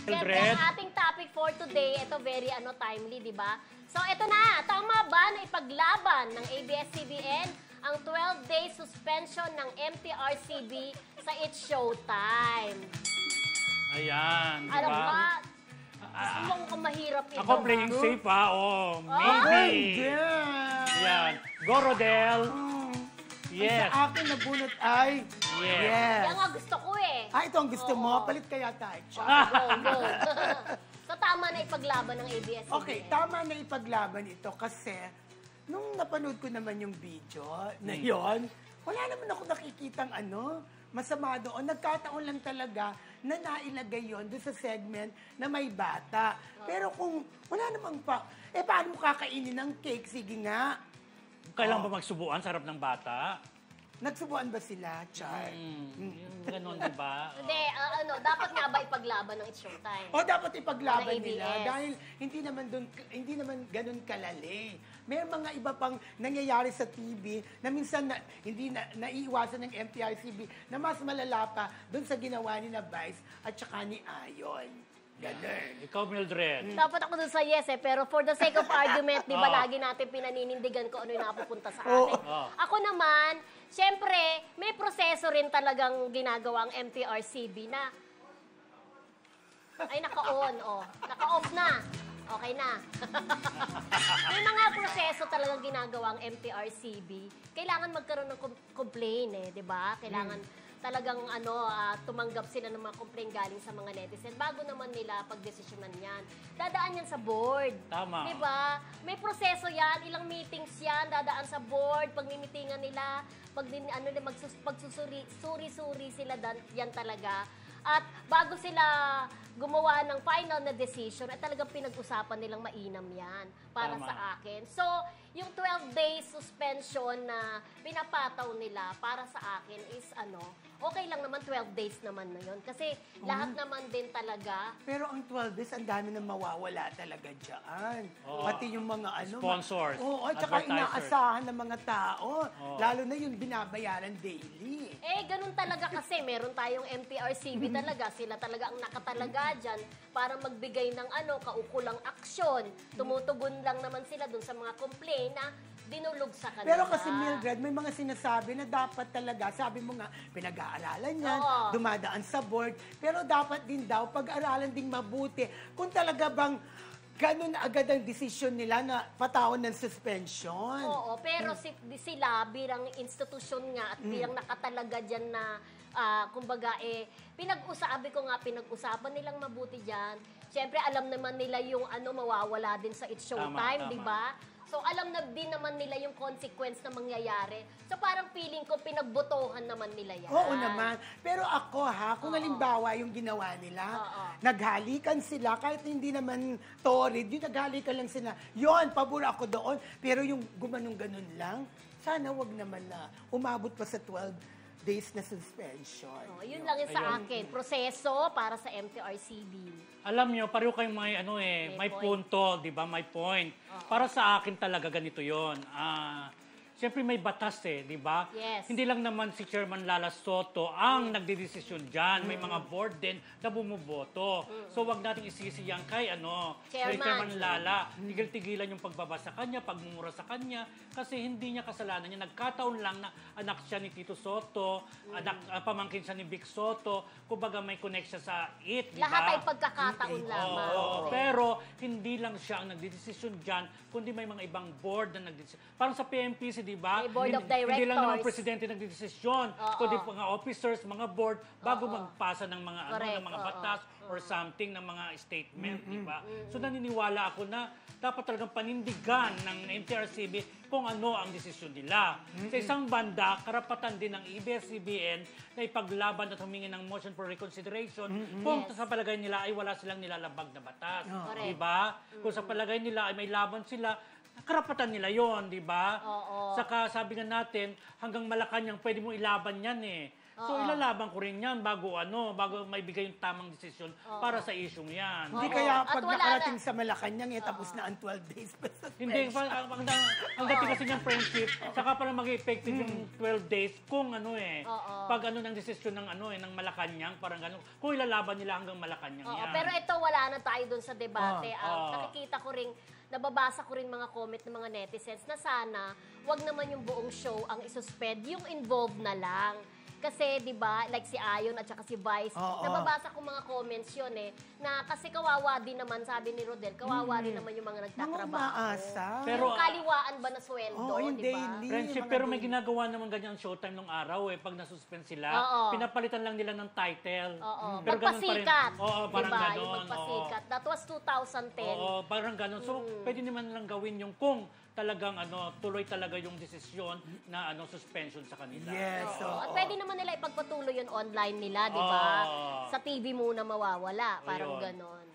Siyempre, ang ating topic for today, ito very timely, di ba? So, ito na. Tama ba na ipaglaban ng ABS-CBN ang 12-day suspension ng MTRCB sa It's Showtime? Ayan, di Alam ba? ba? Mukhang mahirap ito. Ako playing safe, ha? Oh, maybe. Yan. Go, Rodel. Yes. Sa akin nabunot ay... Yes. Yan nga gusto ko eh. Ito ang gusto mo. Palit kaya tayo. Go. So, tama na ipaglaban ng ABS-CBN. Okay, tama na ipaglaban ito kasi nung napanood ko naman yung video na yon, wala naman ako nakikitang masama doon. Nagkataon lang talaga na nailagay yon doon sa segment na may bata. Pero kung wala namang paano mo kakainin ng cake? Sige nga. Kailan ba magsubuan sa harap ng bata? Nagsubuan ba sila, Char? Yung ganon, di ba? Hindi, dapat nga ba ipaglaban ng It's Showtime? Dapat ipaglaban Ng nila ABS. dahil hindi naman ganun kalali. May mga iba pang nangyayari sa TV na minsan hindi naiiwasan ng MTRCB na mas malala pa doon sa ginawa ni na Vice at saka ni Ayon. Ganun. Ikaw, Mildred. Dapat ako dun sa yes pero for the sake of argument, di ba lagi natin pinaninindigan ko ano yung napupunta sa atin. Ako naman, syempre, may proseso rin talagang ginagawa ang MTRCB na ay naka-on, naka-off na. Okay na. May mga proseso talagang ginagawa ang MTRCB. Kailangan magkaroon ng complaint di ba? Kailangan talagang tumanggap sila ng mga complaint galing sa mga netizen bago naman nila pagdesisyonan yan. Dadaan yan sa board. Tama. Diba? May proseso yan, ilang meetings yan, dadaan sa board, pag mimitingan nila, magsusuri-suri sila yan talaga. At bago sila gumawa ng final na decision, at talagang pinag-usapan nilang mainam yan para Tama. sa akin. So, yung 12-day suspension na pinapataw nila para sa akin is okay lang naman 12 days naman na yun. Kasi lahat naman din talaga. Pero ang 12 days, ang dami na mawawala talaga dyan. Pati yung mga sponsors, at saka inaasahan ng mga tao. Lalo na yung binabayaran daily. Ganun talaga kasi. Meron tayong MTRCB talaga. Sila talaga ang nakatalaga dyan para magbigay ng kaukulang aksyon. Tumutugon lang naman sila dun sa mga complaint na dinulog sa kanila. Pero kasi Mildred, may mga sinasabi na dapat talaga, sabi mo nga, pinag-aaralan yan, dumadaan sa board, pero dapat din daw pag-aralan ding mabuti kung talaga bang ganun agad ang desisyon nila na patawan ng suspension. Oo, pero sila bilang institusyon nga at bilang nakatalaga dyan na kumbaga pinag-usapan nilang mabuti dyan. Siyempre, alam naman nila yung mawawala din sa It's Showtime, di ba? So, alam na din naman nila yung consequence na mangyayari. So, parang feeling ko, pinagbotohan naman nila yan. Oo naman. Pero ako kung halimbawa yung ginawa nila, naghalikan sila, kahit hindi naman torrid, yung naghalikan lang sila, yun, pabor ako doon. Pero yung gumanong-ganon lang, sana wag naman na umabot pa sa 12 days na suspension. Yun lang yun sa akin. Proseso para sa MTRCB. Alam nyo, pareho kayong may punto, di ba? May point. Para sa akin talaga ganito yon. Siyempre may batas di ba? Yes. Hindi lang naman si Chairman Lala Soto ang nagdedesisyon dyan. May mga board din na bumuboto. So wag nating isisi yan kay Chairman Lala. Tigil-tigilan yung pagbaba sa kanya, pagmumura sa kanya, kasi hindi niya kasalanan niya. Nagkataon lang na anak siya ni Tito Soto, pamangkin siya ni Vic Soto, kumbaga may connection sa di ba? Lahat ay pagkakataon lamang. Pero hindi lang siya ang nagdedesisyon dyan, kundi may mga ibang board na nagdedesisyon. Parang sa PMPC, di ba? May board of directors. Hindi lang naman presidente nagdedesisyon, kundi mga officers, mga board, bago magpasa ng mga ng mga batas or something, ng mga statement, di ba? So naniniwala ako na dapat talagang panindigan ng MTRCB kung ano ang desisyon nila. Sa isang banda, karapatan din ng ABS-CBN na ipaglaban at humingi ng motion for reconsideration kung sa palagay nila ay wala silang nilalabag na batas. Di ba? Kung sa palagay nila ay may laban sila, karapatan nila yon, di ba? Saka sabi nga natin, hanggang Malacanang pwede mo ilaban yan So ilalaban ko rin yan bago maibigay yung tamang desisyon para sa isyong yan. Hindi kaya pag nakarating sa Malacanang, tapos na ang 12 days. Hindi, ang dating kasi niyang friendship, saka pala mag-effective yung 12 days kung pag ng desisyon ng Malacanang, parang gano'n. Kung ilalaban nila hanggang Malacanang yan. Pero ito, wala na tayo dun sa debate. Nakikita ko rin, nababasa ko rin mga comment ng mga netizens na sana, wag naman yung buong show ang isuspend, yung involved na lang. Kasi, di ba, like si Ayon at saka si Vice, nababasa ko mga comments yun na kasi kawawa din naman, sabi ni Rodel, kawawa rin naman yung mga nagtatrabaho. Mga umaasa. Pero, yung kaliwaan ba na sweldo, yung di ba? daily. Friendship, pero may ginagawa naman ganyan Showtime nung araw pag nasuspend sila, pinapalitan lang nila ng title. Pero magpasikat. Parang diba? ganon. Yung magpasikat. That was 2010. Parang ganon. So, pwede naman lang gawin yung kung talagang tuloy talaga yung desisyon na suspension sa kanila. Yes. At pwede naman nila ipagpatuloy yun online nila, di ba? Sa TV muna mawawala. Parang ganon.